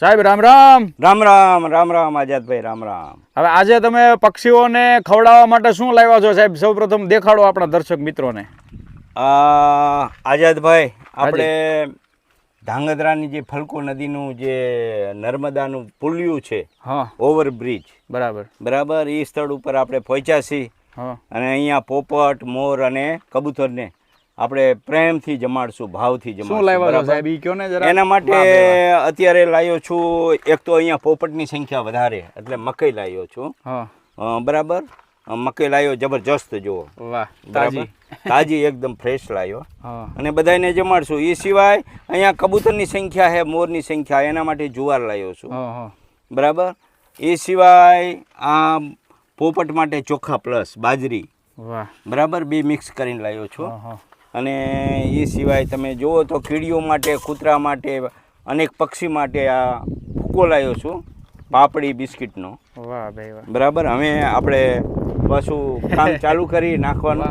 સાહેબ રામ રામ. રામ રામ રામ રામ આઝાદભાઈ રામ રામ. હવે આજે તમે પક્ષીઓને ખવડાવવા માટે શું લાવ્યા છો સાહેબ? સૌપ્રથમ દેખાડો આપણા દર્શક મિત્રોને. આઝાદભાઈ આપણે ધાંગધ્રાની જે ફલકો નદીનું જે નર્મદાનું પુલિયું છે, હા ઓવરબ્રિજ, બરાબર બરાબર, એ સ્થળ ઉપર આપણે પહોંચ્યા છીએ. હા અને અહીંયા પોપટ, મોર અને કબૂતરને આપણે પ્રેમથી જમાડશું, ભાવથી શું જમાડશું. લાવ્યા છો બરાબર? સાહેબ? ઈ કયો ને જરા. એના માટે અત્યારે લાવ્યો છું, એક તો અહીંયા પોપટની સંખ્યા વધારે એટલે મકઈ લાવ્યો છું. હા બરાબર, મકઈ લાવ્યો જબરજસ્ત, જુઓ, વાહ, બરાબર, તાજી એકદમ ફ્રેશ લાવ્યો. હા અને બધાને જમાડશું. એ સિવાય અહીંયા કબૂતરની સંખ્યા છે, મોરની સંખ્યા, એના માટે જુવાર લાવ્યો છું. હા હા બરાબર. એ સિવાય આ પોપટ માટે ચોખા પ્લસ બાજરી, વાહ, બરાબર, બે મિક્સ કરીને લાવ્યો છું. હા હા અને એ સિવાય તમે જુઓ તો કીડીઓ માટે, કૂતરા માટે, અનેક પક્ષી માટે આ ભૂકો લાવ્યો છું, પાપડી બિસ્કિટનો. વાહ ભાઈ વાહ. બરાબર. હવે આપણે પાછું કામ ચાલુ કરી નાખવાનું.